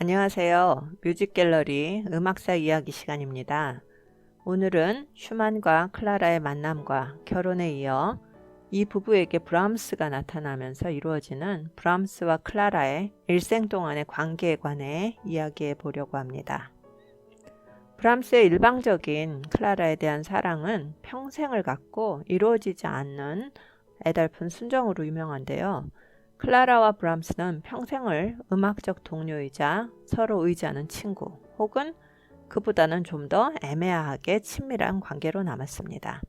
안녕하세요. 뮤직갤러리 음악사 이야기 시간입니다. 오늘은 슈만과 클라라의 만남과 결혼에 이어 이 부부에게 브람스가 나타나면서 이루어지는 브람스와 클라라의 일생 동안의 관계에 관해 이야기해 보려고 합니다. 브람스의 일방적인 클라라에 대한 사랑은 평생을 갖고 이루어지지 않는 애달픈 순정으로 유명한데요. 클라라와 브람스는 평생을 음악적 동료이자 서로 의지하는 친구 혹은 그보다는 좀 더 애매하게 친밀한 관계로 남았습니다.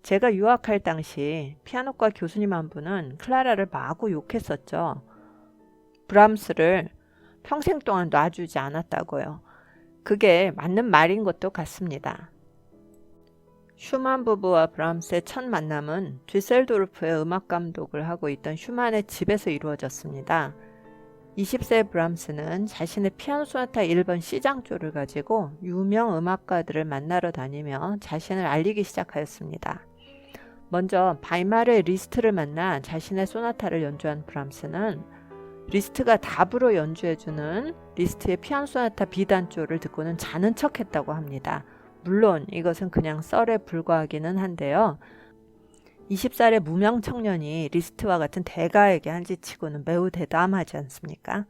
제가 유학할 당시 피아노과 교수님 한 분은 클라라를 마구 욕했었죠. 브람스를 평생 동안 놔주지 않았다고요. 그게 맞는 말인 것도 같습니다. 슈만 부부와 브람스의 첫 만남은 뒤셀도르프의 음악 감독을 하고 있던 슈만의 집에서 이루어졌습니다. 20세 브람스는 자신의 피아노 소나타 1번 C장조를 가지고 유명 음악가들을 만나러 다니며 자신을 알리기 시작하였습니다. 먼저 바이마르의 리스트를 만나 자신의 소나타를 연주한 브람스는 리스트가 답으로 연주해주는 리스트의 피아노 소나타 B단조를 듣고는 자는 척했다고 합니다. 물론 이것은 그냥 썰에 불과하기는 한데요. 20살의 무명 청년이 리스트와 같은 대가에게 한 짓치고는 매우 대담하지 않습니까?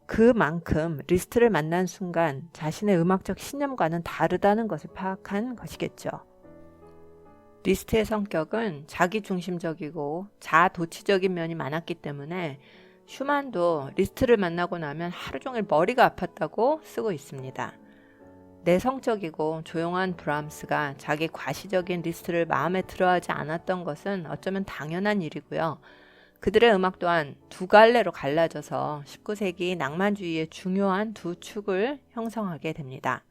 그만큼 리스트를 만난 순간 자신의 음악적 신념과는 다르다는 것을 파악한 것이겠죠. 리스트의 성격은 자기중심적이고 자아도취적인 면이 많았기 때문에 슈만도 리스트를 만나고 나면 하루 종일 머리가 아팠다고 쓰고 있습니다. 내성적이고 조용한 브람스가 자기 과시적인 리스트를 마음에 들어하지 않았던 것은 어쩌면 당연한 일이고요. 그들의 음악 또한 두 갈래로 갈라져서 19세기 낭만주의의 중요한 두 축을 형성하게 됩니다.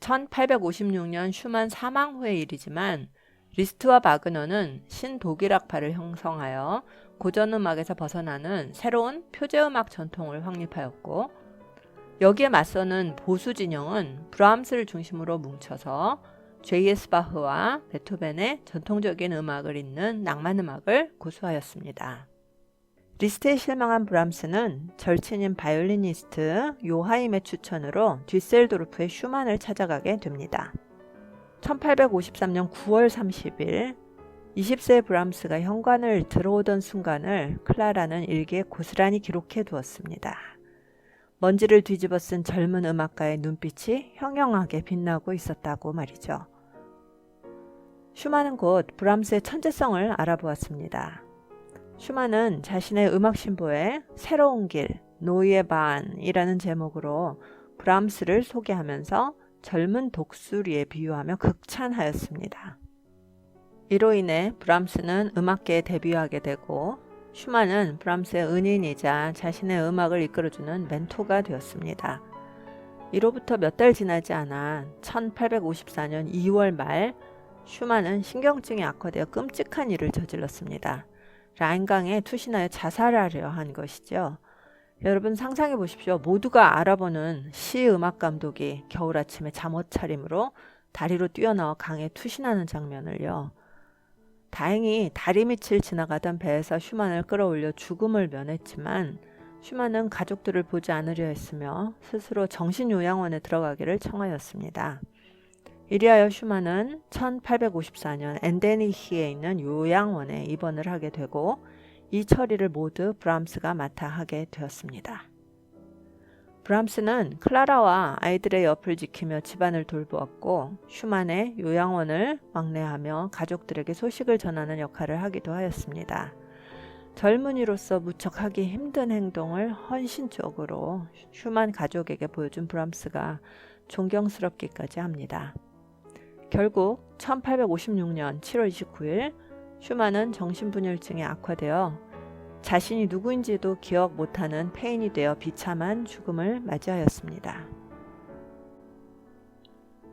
1856년 슈만 사망 후의 일이지만 리스트와 바그너는 신독일학파를 형성하여 고전음악에서 벗어나는 새로운 표제음악 전통을 확립하였고, 여기에 맞서는 보수 진영은 브람스를 중심으로 뭉쳐서 J.S. 바흐와 베토벤의 전통적인 음악을 잇는 낭만 음악을 고수하였습니다. 리스트에 실망한 브람스는 절친인 바이올리니스트 요하임의 추천으로 뒤셀도르프의 슈만을 찾아가게 됩니다. 1853년 9월 30일 20세 브람스가 현관을 들어오던 순간을 클라라는 일기에 고스란히 기록해 두었습니다. 먼지를 뒤집어 쓴 젊은 음악가의 눈빛이 형형하게 빛나고 있었다고 말이죠. 슈만은 곧 브람스의 천재성을 알아보았습니다. 슈만은 자신의 음악 신보에 새로운 길, 노이의 반이라는 제목으로 브람스를 소개하면서 젊은 독수리에 비유하며 극찬하였습니다. 이로 인해 브람스는 음악계에 데뷔하게 되고 슈만은 브람스의 은인이자 자신의 음악을 이끌어주는 멘토가 되었습니다. 이로부터 몇 달 지나지 않아 1854년 2월 말 슈만은 신경증이 악화되어 끔찍한 일을 저질렀습니다. 라인강에 투신하여 자살하려 한 것이죠. 여러분 상상해 보십시오. 모두가 알아보는 시 음악 감독이 겨울아침에 잠옷 차림으로 다리로 뛰어나와 강에 투신하는 장면을요. 다행히 다리 밑을 지나가던 배에서 슈만을 끌어올려 죽음을 면했지만 슈만은 가족들을 보지 않으려 했으며 스스로 정신요양원에 들어가기를 청하였습니다. 이리하여 슈만은 1854년 엔데니히에 있는 요양원에 입원을 하게 되고 이 처리를 모두 브람스가 맡아 하게 되었습니다. 브람스는 클라라와 아이들의 옆을 지키며 집안을 돌보았고 슈만의 요양원을 왕래하며 가족들에게 소식을 전하는 역할을 하기도 하였습니다. 젊은이로서 무척 하기 힘든 행동을 헌신적으로 슈만 가족에게 보여준 브람스가 존경스럽기까지 합니다. 결국 1856년 7월 29일 슈만은 정신분열증에 악화되어 자신이 누구인지도 기억 못하는 폐인이 되어 비참한 죽음을 맞이하였습니다.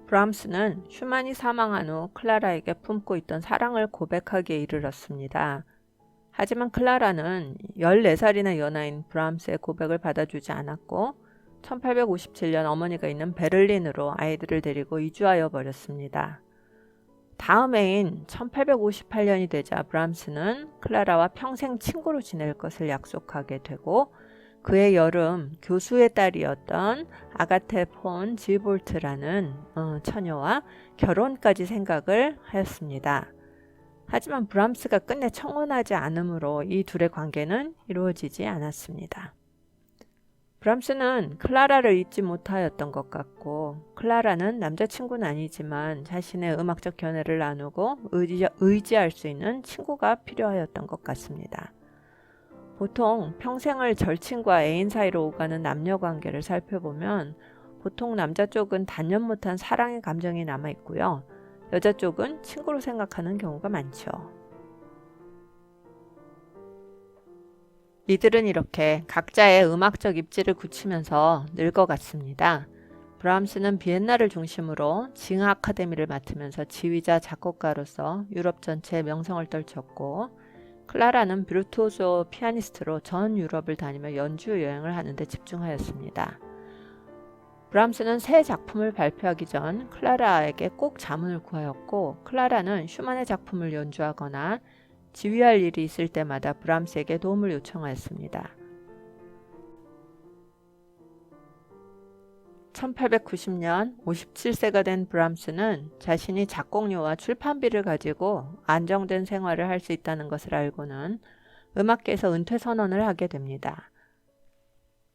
브람스는 슈만이 사망한 후 클라라에게 품고 있던 사랑을 고백하기에 이르렀습니다. 하지만 클라라는 14살이나 연하인 브람스의 고백을 받아주지 않았고 1857년 어머니가 있는 베를린으로 아이들을 데리고 이주하여 버렸습니다. 다음 해인 1858년이 되자 브람스는 클라라와 평생 친구로 지낼 것을 약속하게 되고 그의 여름 교수의 딸이었던 아가테 폰 지볼트라는 처녀와 결혼까지 생각을 하였습니다. 하지만 브람스가 끝내 청혼하지 않으므로 이 둘의 관계는 이루어지지 않았습니다. 브람스는 클라라를 잊지 못하였던 것 같고, 클라라는 남자친구는 아니지만 자신의 음악적 견해를 나누고 의지할 수 있는 친구가 필요하였던 것 같습니다. 보통 평생을 절친과 애인 사이로 오가는 남녀 관계를 살펴보면 보통 남자 쪽은 단연 못한 사랑의 감정이 남아있고요. 여자 쪽은 친구로 생각하는 경우가 많죠. 이들은 이렇게 각자의 음악적 입지를 굳히면서 늙어갔습니다. 브람스는 비엔나를 중심으로 징 아카데미를 맡으면서 지휘자 작곡가로서 유럽 전체에 명성을 떨쳤고, 클라라는 비르투오소 피아니스트로 전 유럽을 다니며 연주 여행을 하는 데 집중하였습니다. 브람스는 새 작품을 발표하기 전 클라라에게 꼭 자문을 구하였고, 클라라는 슈만의 작품을 연주하거나 지휘할 일이 있을 때마다 브람스에게 도움을 요청하였습니다. 1890년 57세가 된 브람스는 자신이 작곡료와 출판비를 가지고 안정된 생활을 할 수 있다는 것을 알고는 음악계에서 은퇴 선언을 하게 됩니다.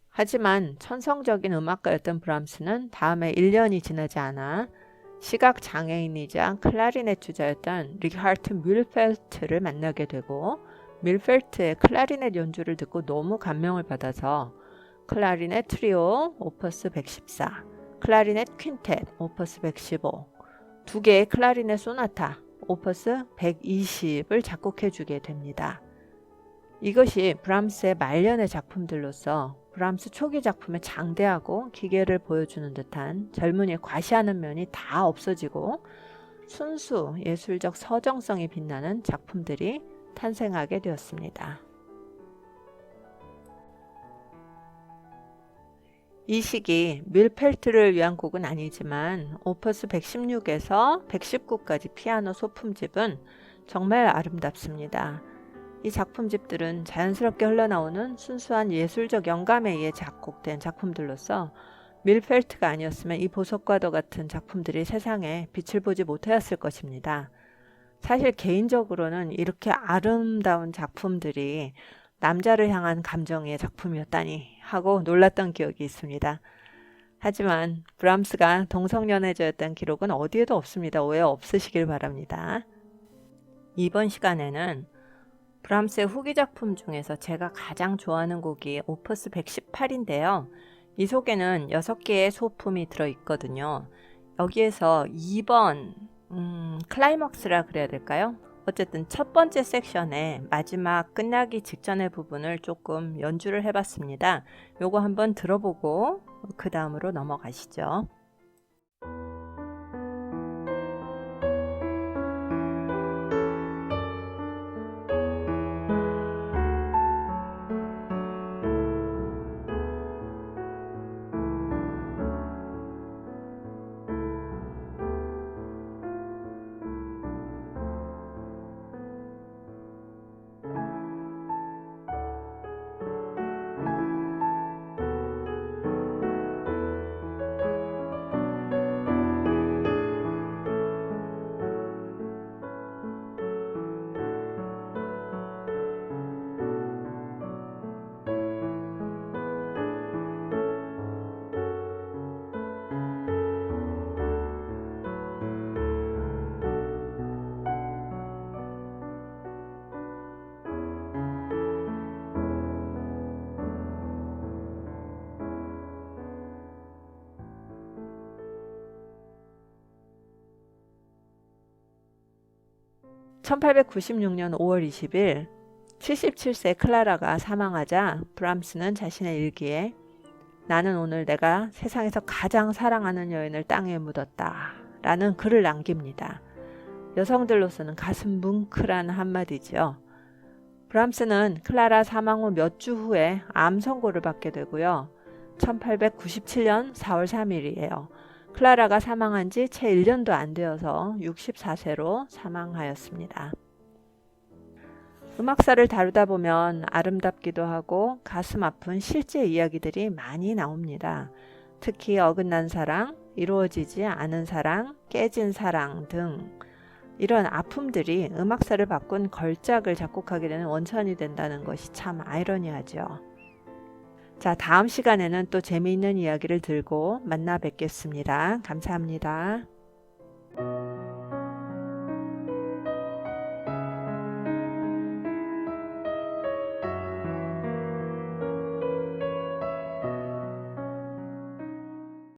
하지만 천성적인 음악가였던 브람스는 다음에 1년이 지나지 않아 시각장애인이자 클라리넷 주자였던 리하르트 뮬펠트를 만나게 되고, 뮬펠트의 클라리넷 연주를 듣고 너무 감명을 받아서 클라리넷 트리오 오퍼스 114, 클라리넷 퀸텟 오퍼스 115, 두 개의 클라리넷 소나타 오퍼스 120을 작곡해 주게 됩니다. 이것이 브람스의 말년의 작품들로서 브람스 초기 작품의 장대하고 기계를 보여주는 듯한 젊은이의 과시하는 면이 다 없어지고 순수 예술적 서정성이 빛나는 작품들이 탄생하게 되었습니다. 이 시기 뮬펠트를 위한 곡은 아니지만 오퍼스 116에서 119까지 피아노 소품집은 정말 아름답습니다. 이 작품집들은 자연스럽게 흘러나오는 순수한 예술적 영감에 의해 작곡된 작품들로서 뮬펠트가 아니었으면 이 보석과도 같은 작품들이 세상에 빛을 보지 못하였을 것입니다. 사실 개인적으로는 이렇게 아름다운 작품들이 남자를 향한 감정의 작품이었다니 하고 놀랐던 기억이 있습니다. 하지만 브람스가 동성연애자였던 기록은 어디에도 없습니다. 오해 없으시길 바랍니다. 이번 시간에는 브람스의 후기 작품 중에서 제가 가장 좋아하는 곡이 오퍼스 118인데요. 이 속에는 6개의 소품이 들어있거든요. 여기에서 2번 클라이막스라 그래야 될까요? 어쨌든 첫 번째 섹션의 마지막 끝나기 직전의 부분을 조금 연주를 해봤습니다. 요거 한번 들어보고 그 다음으로 넘어가시죠. 1896년 5월 20일 77세 클라라가 사망하자 브람스는 자신의 일기에 나는 오늘 내가 세상에서 가장 사랑하는 여인을 땅에 묻었다 라는 글을 남깁니다. 여성들로서는 가슴 뭉클한 한마디죠. 브람스는 클라라 사망 후 몇 주 후에 암 선고를 받게 되고요. 1897년 4월 3일이에요. 클라라가 사망한 지 채 1년도 안 되어서 64세로 사망하였습니다. 음악사를 다루다 보면 아름답기도 하고 가슴 아픈 실제 이야기들이 많이 나옵니다. 특히 어긋난 사랑, 이루어지지 않은 사랑, 깨진 사랑 등 이런 아픔들이 음악사를 바꾼 걸작을 작곡하게 되는 원천이 된다는 것이 참 아이러니하죠. 자, 다음 시간에는 또 재미있는 이야기를 들고 만나 뵙겠습니다. 감사합니다.